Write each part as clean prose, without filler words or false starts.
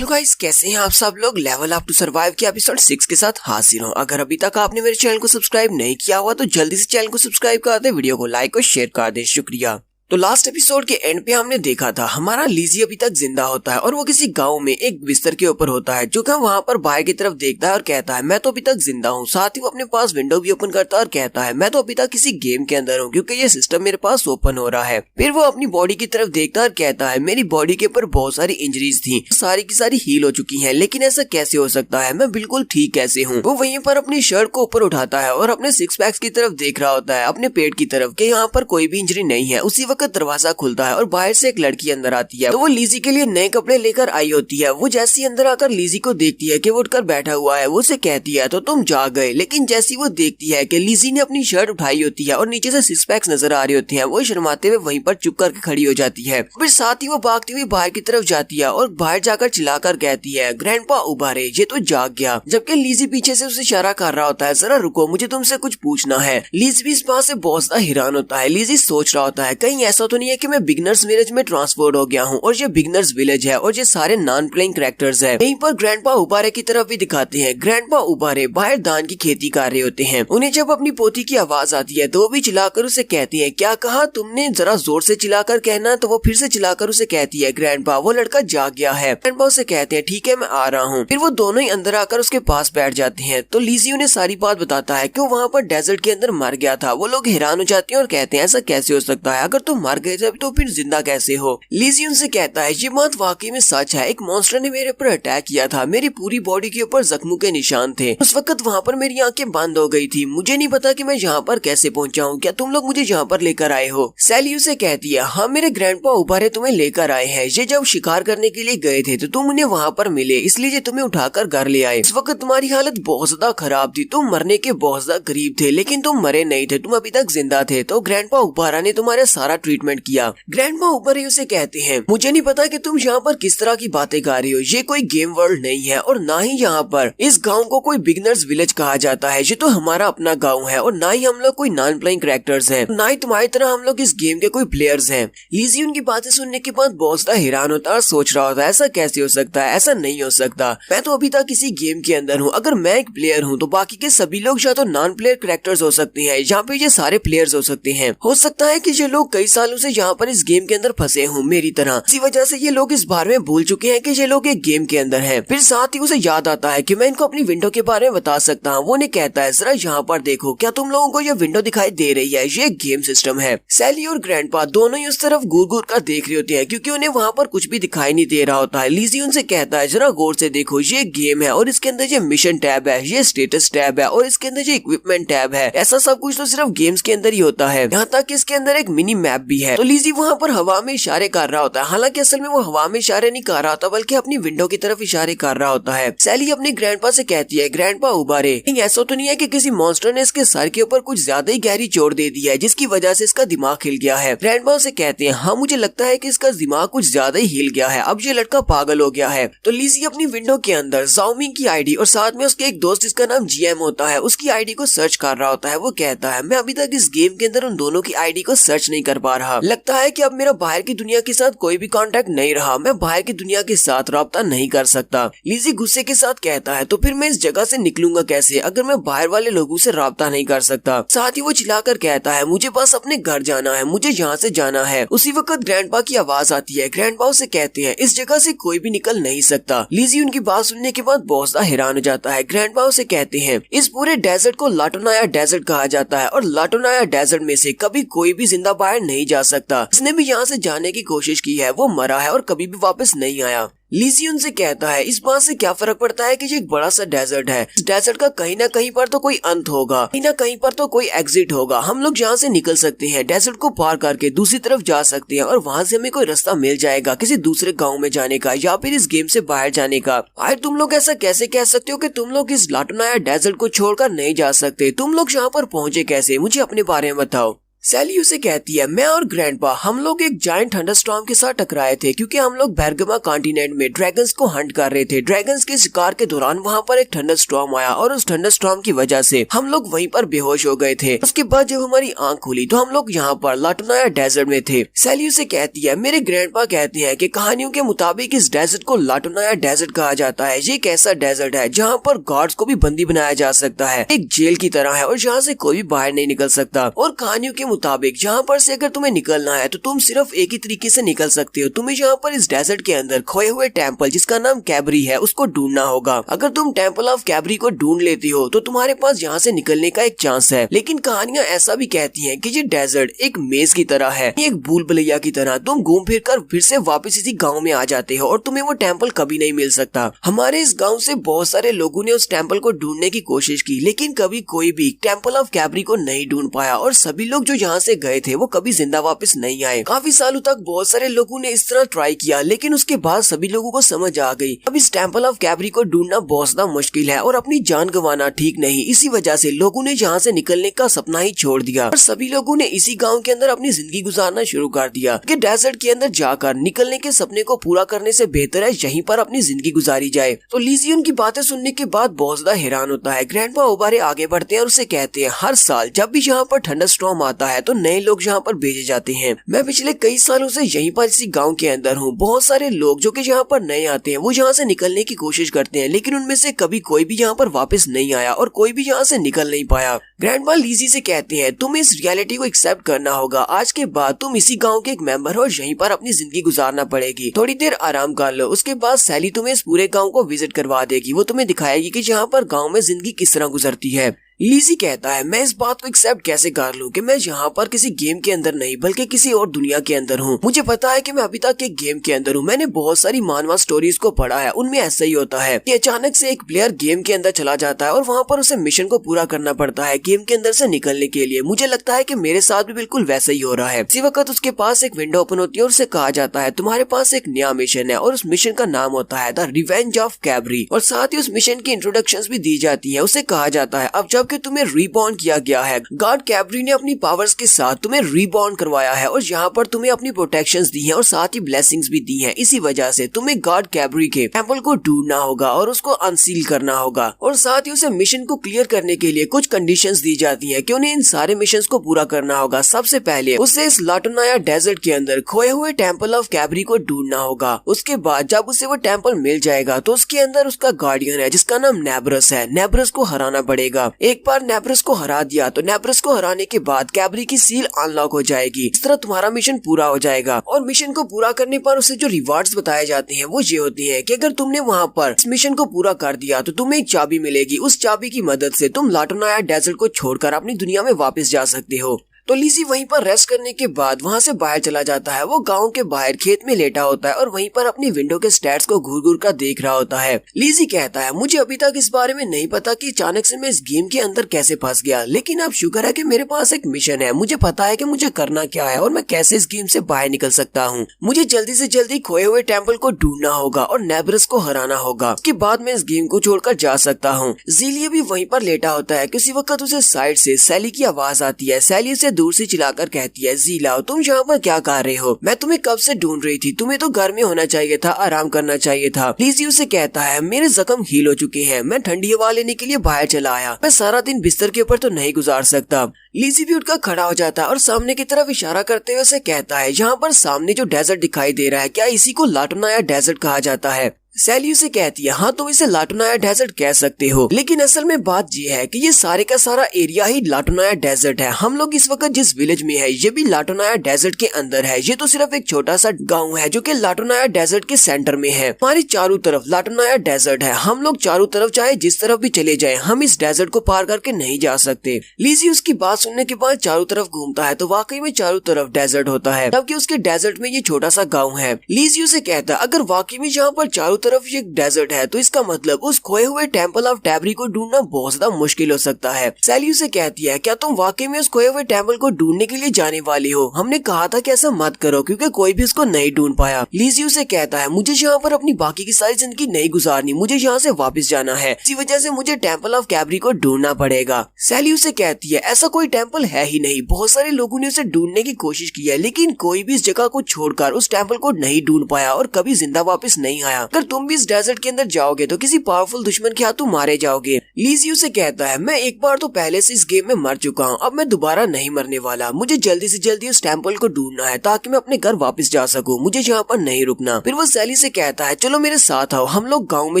Hello guys, कैसे हैं आप सब लोग। लेवल अप टू सर्वाइव के एपिसोड 6 के साथ हाजिर हूं। अगर अभी तक आपने मेरे चैनल को सब्सक्राइब नहीं किया हुआ तो जल्दी से चैनल को सब्सक्राइब कर दे, वीडियो को लाइक और शेयर कर दे, शुक्रिया। तो लास्ट एपिसोड के एंड पे हमने देखा था हमारा लीजी अभी तक जिंदा होता है और वो किसी गांव में एक बिस्तर के ऊपर होता है, जो कि वहाँ पर बाहर की तरफ देखता है और कहता है मैं तो अभी तक जिंदा हूँ। साथ ही वो अपने पास विंडो भी ओपन करता है और कहता है मैं तो अभी तक किसी गेम के अंदर हूँ क्योंकि ये सिस्टम मेरे पास ओपन हो रहा है। फिर वो अपनी बॉडी की तरफ देखता है और कहता है मेरी बॉडी के ऊपर बहुत सारी इंजरीज थी, सारी की सारी हील हो चुकी है, लेकिन ऐसा कैसे हो सकता है, मैं बिल्कुल ठीक कैसे हूँ। वो वहीं पर अपनी शर्ट को ऊपर उठाता है और अपने सिक्स पैक्स की तरफ देख रहा होता है, अपने पेट की तरफ, कि यहाँ पर कोई भी इंजरी नहीं है। उसी वक्त दरवाजा खुलता है और बाहर से एक लड़की अंदर आती है। तो वो लीजी के लिए नए कपड़े लेकर आई होती है। वो जैसी अंदर आकर लीजी को देखती है कि वो उठकर बैठा हुआ है, वो उसे कहती है तो तुम जा गए। लेकिन जैसी वो देखती है कि लीजी ने अपनी शर्ट उठाई होती है और नीचे से सिक्स पैक्स नजर आ रहे होते हैं, वो शर्माते हुए वहीं पर चुप करके खड़ी हो जाती है। फिर साथ ही वो भागती हुई बाहर की तरफ जाती है और बाहर जाकर चिल्लाकर कहती है ग्रैंडपा उबारे, ये तो जाग गया। जबकि लीजी पीछे से उसे इशारा कर रहा होता है जरा रुको, मुझे तुमसे कुछ पूछना है। लीजी भी इस बात से बहुत ज्यादा हैरान होता है। लीजी सोच रहा होता है कहीं ऐसा तो नहीं है कि मैं बिगनर्स विलेज में ट्रांसफर हो गया हूँ और ये बिगनर्स विलेज है और ये सारे नॉन प्लेइंग कैरेक्टर्स है। यहीं पर ग्रैंडपा उबारे की तरफ भी दिखाते हैं। ग्रैंडपा उबारे बाहर धान की खेती कर रहे होते हैं। उन्हें जब अपनी पोती की आवाज आती है तो वो भी चिल्लाकर उसे कहती है क्या कहा तुमने, जरा जोर से चिल्लाकर कहना। तो वो फिर से चिल्लाकर उसे कहती है ग्रैंडपा वो लड़का जाग गया है। ग्रैंडपा उसे कहते हैं ठीक है मैं आ रहा हूँ। फिर वो दोनों ही अंदर आकर उसके पास बैठ जाते हैं। तो लीजी उन्हें सारी बात बताता है कि वो वहाँ पर डेजर्ट के अंदर मर गया था। वो लोग हैरान हो जाते हैं और कहते हैं ऐसा कैसे हो सकता है, अगर तुम मर गए थे तो फिर जिंदा कैसे हो। लीजी उनसे कहता है ये बात वाकई में सच है, एक मॉन्स्टर ने मेरे ऊपर अटैक किया था, मेरी पूरी बॉडी के ऊपर जख्मों के निशान थे। उस वक्त वहाँ पर मेरी आंखें बंद हो गई थी, मुझे नहीं पता कि मैं यहाँ पर कैसे पहुँचा हूँ, क्या तुम लोग मुझे यहाँ पर लेकर आए हो। सैली उसे कहती है हाँ मेरे ग्रैंडपा उबारे तुम्हें लेकर आए हैं, ये जब शिकार करने के लिए गए थे तो तुम उन्हें वहाँ पर मिले, इसलिए ये तुम्हें उठाकर घर ले आए। इस वक्त तुम्हारी हालत बहुत ज्यादा खराब थी, तुम मरने के बहुत ज्यादा करीब थे, लेकिन तुम मरे नहीं थे, तुम अभी तक जिंदा थे। तो ग्रैंडपा उबारा ने तुम्हारा सारा ट्रीटमेंट किया। ग्रैंडपा उबारे उसे कहते हैं मुझे नहीं पता कि तुम यहाँ पर किस तरह की बातें कर रही हो, ये कोई गेम वर्ल्ड नहीं है और ना ही यहाँ पर इस गांव को कोई बिगनर्स विलेज कहा जाता है, ये तो हमारा अपना गांव है और ना ही हम लोग कोई नॉन प्लेइंग कैरेक्टर्स हैं, ना ही तुम्हारी तरह हम लोग इस गेम के कोई प्लेयर्स हैं। लीजी उनकी बातें सुनने के बाद बहुत ज्यादा हैरान होता है और सोच रहा होता है ऐसा कैसे हो सकता है, ऐसा नहीं हो सकता, मैं तो अभी तक किसी गेम के अंदर हूँ। अगर मैं एक प्लेयर हूँ तो बाकी के सभी लोग या तो नॉन प्लेयर कैरेक्टर्स हो सकते हैं, यहाँ पे ये सारे प्लेयर्स हो सकते हैं। हो सकता है कि ये लोग कई सालों से यहाँ पर इस गेम के अंदर फंसे हूँ मेरी तरह, इसी वजह से ये लोग इस बारे में भूल चुके हैं कि ये लोग एक गेम के अंदर हैं। फिर साथ ही उसे याद आता है कि मैं इनको अपनी विंडो के बारे में बता सकता हूँ। वो उन्हें कहता है जरा यहाँ पर देखो, क्या तुम लोगों को ये विंडो दिखाई दे रही है, ये एक गेम सिस्टम है। सैली और ग्रैंडपा दोनों ही उस तरफ घूर घूर कर देख रहे होते हैं क्योंकि उन्हें वहाँ पर कुछ भी दिखाई नहीं दे रहा होता है। लीजी उनसे कहता है जरा गौर से देखो, ये एक गेम है और इसके अंदर ये मिशन टैब है, ये स्टेटस टैब है और इसके अंदर ये इक्विपमेंट टैब है। ऐसा सब कुछ तो सिर्फ गेम्स के अंदर ही होता है, यहाँ तक कि इसके अंदर एक मिनी मैप भी है। तो लीजी वहाँ पर हवा में इशारे कर रहा होता है, हालांकि असल में वो हवा में इशारे नहीं कर रहा होता बल्कि अपनी विंडो की तरफ इशारे कर रहा होता है। सैली अपने ग्रैंडपा से कहती है ग्रैंडपा उबारे ऐसा तो नहीं है कि किसी मॉन्स्टर ने इसके सर के ऊपर कुछ ज्यादा ही गहरी चोट दे दी है जिसकी वजह से इसका दिमाग हिल गया है। ग्रैंडपा से कहते हैं हाँ मुझे लगता है कि इसका दिमाग कुछ ज्यादा ही हिल गया है, अब ये लड़का पागल हो गया है। तो लीजी अपनी विंडो के अंदर जाओमिंग की आईडी और साथ में उसके एक दोस्त जिसका नाम जीएम होता है उसकी आईडी को सर्च कर रहा होता है। वो कहता है मैं अभी तक इस गेम के अंदर उन दोनों की आईडी को सर्च नहीं कर पा रहा, लगता है कि अब मेरा बाहर की दुनिया के साथ कोई भी कांटेक्ट नहीं रहा, मैं बाहर की दुनिया के साथ राब्ता नहीं कर सकता। लीजी गुस्से के साथ कहता है तो फिर मैं इस जगह से निकलूंगा कैसे अगर मैं बाहर वाले लोगों से राब्ता नहीं कर सकता। साथ ही वो चिल्लाकर कहता है मुझे बस अपने घर जाना है, मुझे यहाँ से जाना है। उसी वक्त ग्रैंडपा की आवाज आती है। ग्रैंडपा उसे कहते हैं इस जगह से कोई भी निकल नहीं सकता। लीजी उनकी बात सुनने के बाद बहुत ज्यादा हैरान हो जाता है। ग्रैंडपा उसे कहते हैं इस पूरे डेजर्ट को लाटोनाया डेजर्ट कहा जाता है और लाटोनाया डेजर्ट में से कभी कोई भी जिंदा बाहर नहीं जा सकता, इसने भी यहाँ से जाने की कोशिश की है, वो मरा है और कभी भी वापस नहीं आया। लीजी उनसे कहता है इस बात से क्या फर्क पड़ता है कि ये एक बड़ा सा डेजर्ट है, इस डेजर्ट का कहीं ना कहीं पर तो कोई अंत होगा, कहीं ना कहीं पर तो कोई एग्जिट होगा, हम लोग यहाँ से निकल सकते हैं, डेजर्ट को पार करके दूसरी तरफ जा सकते हैं और वहाँ से हमें कोई रास्ता मिल जाएगा किसी दूसरे गांव में जाने का या फिर इस गेम से बाहर जाने का। आखिर तुम लोग ऐसा कैसे कह सकते हो कि तुम लोग इस लाटोनाया डेजर्ट को छोड़कर नहीं जा सकते, तुम लोग यहाँ पर पहुँचे कैसे, मुझे अपने बारे में बताओ। सैली उसे कहती है, मैं और ग्रैंडपा हम लोग एक जायंट थंडरस्टॉर्म के साथ टकराए थे क्योंकि हम लोग बेरगमा कॉन्टिनेंट में ड्रैगन्स को हंट कर रहे थे। ड्रैगन्स के शिकार के दौरान वहाँ पर एक थंडरस्टॉर्म आया और उस थंडरस्टॉर्म की वजह से हम लोग वहीं पर बेहोश हो गए थे। उसके बाद जब हमारी आंख खुली तो हम लोग यहाँ पर लाटुनाया डेजर्ट में थे। सैली उसे कहती है, मेरे ग्रैंडपा कहते हैं कि कहानियों के मुताबिक इस डेजर्ट को लाटुनाया डेजर्ट कहा जाता है। ये एक ऐसा डेजर्ट है जहाँ पर गार्ड्स को भी बंदी बनाया जा सकता है, एक जेल की तरह है और जहाँ से कोई भी बाहर नहीं निकल सकता। और कहानियों के मुताबिक यहाँ पर से अगर तुम्हें निकलना है तो तुम सिर्फ एक ही तरीके से निकल सकते हो। तुम्हें यहाँ पर इस डेजर्ट के अंदर खोए हुए टेम्पल जिसका नाम कैबरी है उसको ढूंढना होगा। अगर तुम टेम्पल ऑफ कैबरी को ढूंढ लेती हो तो तुम्हारे पास यहाँ से निकलने का एक चांस है। लेकिन कहानियां ऐसा भी कहती हैं कि ये डेजर्ट एक मेज की तरह है, एक भूल भुलैया की तरह। तुम घूम फिर कर फिर से वापस इसी गाँव में आ जाते हो और तुम्हें वो टेम्पल कभी नहीं मिल सकता। हमारे इस गाँव से बहुत सारे लोगों ने उस टेम्पल को ढूंढने की कोशिश की लेकिन कभी कोई भी टेम्पल ऑफ कैबरी को नहीं ढूंढ पाया और सभी लोग जो यहाँ से गए थे वो कभी जिंदा वापस नहीं आए। काफी सालों तक बहुत सारे लोगों ने इस तरह ट्राई किया लेकिन उसके बाद सभी लोगों को समझ आ गई अब इस टेम्पल ऑफ कैबरी को ढूंढना बहुत ज्यादा मुश्किल है और अपनी जान गंवाना ठीक नहीं। इसी वजह से लोगों ने यहाँ से निकलने का सपना ही छोड़ दिया और सभी लोगों ने इसी गाँव के अंदर अपनी जिंदगी गुजारना शुरू कर दिया कि डेजर्ट के अंदर जाकर निकलने के सपने को पूरा करने से बेहतर है यहीं पर अपनी जिंदगी गुजारी जाए। तो लीजी उनकी बातें सुनने के बाद बहुत ज्यादा हैरान होता है। ग्रैंडपा उबारे आगे बढ़ते हैं और उसे कहते हैं, हर साल जब भी यहाँ पर थंडरस्टॉर्म आता है तो नए लोग यहाँ पर भेजे जाते हैं। मैं पिछले कई सालों से यहीं पर इसी गांव के अंदर हूँ। बहुत सारे लोग जो कि यहाँ पर नए आते हैं वो यहाँ से निकलने की कोशिश करते हैं लेकिन उनमें से कभी कोई भी यहाँ पर वापस नहीं आया और कोई भी यहाँ से निकल नहीं पाया। ग्रैंडपा लीजी से कहते हैं, तुम्हें इस रियलिटी को एक्सेप्ट करना होगा। आज के बाद तुम इसी गाँव के एक मेंबर हो और यहीं पर अपनी जिंदगी गुजारना पड़ेगी। थोड़ी देर आराम कर लो। उसके बाद सैली तुम्हें इस पूरे गाँव को विजिट करवा देगी। वो तुम्हें दिखाएगी कि यहाँ पर गाँव में जिंदगी किस तरह गुजरती है। लीजी कहता है, मैं इस बात को एक्सेप्ट कैसे कर लूं कि मैं यहाँ पर किसी गेम के अंदर नहीं बल्कि किसी और दुनिया के अंदर हूँ। मुझे पता है कि मैं अभी तक एक गेम के अंदर हूँ। मैंने बहुत सारी मानवा स्टोरीज को पढ़ा है, उनमें ऐसा ही होता है कि अचानक से एक प्लेयर गेम के अंदर चला जाता है और वहाँ पर उसे मिशन को पूरा करना पड़ता है गेम के अंदर से निकलने के लिए। मुझे लगता है कि मेरे साथ भी बिल्कुल वैसा ही हो रहा है। इसी वक्त उसके पास एक विंडो ओपन होती है और उसे कहा जाता है, तुम्हारे पास एक नया मिशन है और उस मिशन का नाम होता है द रिवेंज ऑफ कैबरी। और साथ ही उस मिशन की इंट्रोडक्शन भी दी जाती है। उसे कहा जाता है, अब जबकि तुम्हें रीबॉर्न किया गया है, गॉड कैबरी ने अपनी पावर्स के साथ तुम्हें रीबॉर्न करवाया है और यहाँ पर तुम्हें अपनी प्रोटेक्शंस दी हैं और साथ ही ब्लेसिंग्स भी दी हैं। इसी वजह से तुम्हें गॉड कैबरी के टेम्पल को ढूंढना होगा और उसको अनसील करना होगा और साथ ही उसे मिशन को क्लियर करने के लिए कुछ कंडीशंस दी जाती हैं कि उन्हें इन सारे मिशंस को पूरा करना होगा। सबसे पहले उसे इस लाटुनाया डेजर्ट के अंदर खोए हुए टेम्पल ऑफ कैबरी को ढूंढना होगा। उसके बाद जब उसे वो टेम्पल मिल जाएगा तो उसके अंदर उसका गार्डियन है जिसका नाम नेब्रस है। नेब्रस को हराना पड़ेगा। एक बार नेब्रस को हरा दिया तो नेब्रस को हराने के बाद कैबरी की सील अनलॉक हो जाएगी। इस तरह तुम्हारा मिशन पूरा हो जाएगा और मिशन को पूरा करने पर उसे जो रिवार्ड्स बताए जाते हैं वो ये होती है कि अगर तुमने वहाँ पर इस मिशन को पूरा कर दिया तो तुम्हें एक चाबी मिलेगी। उस चाबी की मदद से तुम लाटुनाया डेजर्ट को छोड़कर अपनी दुनिया में वापस जा सकते हो। तो लीजी वहीं पर रेस्ट करने के बाद वहाँ से बाहर चला जाता है। वो गांव के बाहर खेत में लेटा होता है और वहीं पर अपनी विंडो के स्टैट्स को घूर घूर कर देख रहा होता है। लीजी कहता है, मुझे अभी तक इस बारे में नहीं पता कि अचानक से मैं इस गेम के अंदर कैसे फंस गया, लेकिन अब शुक्र है कि मेरे पास एक मिशन है। मुझे पता है कि मुझे करना क्या है और मैं कैसे इस गेम से बाहर निकल सकता हूँ। मुझे जल्दी से जल्दी खोए हुए टेम्पल को ढूंढना होगा और नेब्रस को हराना होगा। उसके बाद मैं इस गेम को छोड़कर जा सकता हूँ। जीलिया भी वहीं पर लेटा होता है। किसी वक्त उसे साइड से सैली की आवाज आती है। सैली उसे दूर से चिल्लाकर कहती है, जीला तुम यहाँ पर क्या कर रहे हो? मैं तुम्हें कब से ढूंढ रही थी। तुम्हें तो घर में होना चाहिए था, आराम करना चाहिए था। लीजी उसे कहता है, मेरे जख्म हील हो चुके हैं। मैं ठंडी हवा लेने के लिए बाहर चला आया। मैं सारा दिन बिस्तर के ऊपर तो नहीं गुजार सकता। लीजी भी उठकर खड़ा हो जाता है और सामने की तरफ इशारा करते हुए उसे कहता है, यहाँ पर सामने जो डेजर्ट दिखाई दे रहा है क्या इसी को लाटुनाया डेजर्ट कहा जाता है? सैली उसे कहती है, हाँ तुम इसे लाटुनाया डेजर्ट कह सकते हो, लेकिन असल में बात ये है कि ये सारे का सारा एरिया ही लाटुनाया डेजर्ट है। हम लोग इस वक्त जिस विलेज में है ये भी लाटुनाया डेजर्ट के अंदर है। ये तो सिर्फ एक छोटा सा गांव है जो कि लाटुनाया डेजर्ट के सेंटर में है। हमारी चारों तरफ लाटुनाया डेजर्ट है। हम लोग चारों तरफ चाहे जिस तरफ भी चले जाए हम इस डेजर्ट को पार करके नहीं जा सकते। लीजी उसकी बात सुनने के बाद चारों तरफ घूमता है तो वाकई में चारों तरफ डेजर्ट होता है, जबकि उसके डेजर्ट में ये छोटा सा गाँव है। लीजी उसे कहता है, अगर वाकई में यहाँ पर चारों तरफ ये एक डेजर्ट है, तो इसका मतलब उस खोए हुए टेम्पल ऑफ टैबरी को ढूंढना बहुत ज्यादा मुश्किल हो सकता है। सैली उसे कहती है, क्या तुम वाकई में उस खोए हुए टेम्पल को ढूंढने के लिए जाने वाली हो? हमने कहा था कि ऐसा मत करो क्योंकि कोई भी उसको नहीं ढूंढ पाया। लिज़ी उसे कहता है, मुझे यहाँ पर अपनी बाकी की सारी जिंदगी नहीं गुजारनी, मुझे यहाँ से वापस जाना है, इसी वजह से मुझे टेम्पल ऑफ कैबरी को ढूंढना पड़ेगा। सैली उसे कहती है, ऐसा कोई टेम्पल है ही नहीं, बहुत सारे लोगों ने उसे ढूंढने की कोशिश की है लेकिन कोई भी इस जगह को छोड़कर उस टेम्पल को नहीं ढूंढ पाया और कभी जिंदा वापस नहीं आया। अगर तुम भी इस डेजर्ट के अंदर जाओगे तो किसी पावरफुल दुश्मन के हाथ तुम मारे जाओगे। लिज़ी उसे कहता है, मैं एक बार तो पहले से इस गेम में मर चुका हूँ, अब मैं दोबारा नहीं मरने वाला, मुझे जल्दी से जल्दी उस टेम्पल को ढूंढना है ताकि मैं अपने घर वापस जा सकूं, मुझे यहाँ पर नहीं रुकना। फिर वो सैली से कहता है, चलो मेरे साथ आओ, हम लोग गाँव में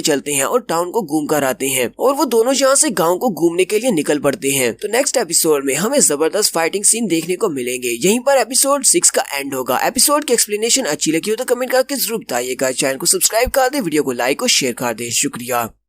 चलते हैं और टाउन को घूम कर आते हैं। और वो दोनों यहाँ से गाँव को घूमने के लिए निकल पड़ते हैं। तो नेक्स्ट एपिसोड में हमें जबरदस्त फाइटिंग सीन देखने को मिलेंगे। यहीं पर एपिसोड 6 का एंड होगा। एपिसोड की एक्सप्लेनेशन अच्छी लगी हो तो कमेंट करके जरूर बताइएगा। चैनल को सब्सक्राइब कर दे, वीडियो को लाइक और शेयर कर दे। शुक्रिया।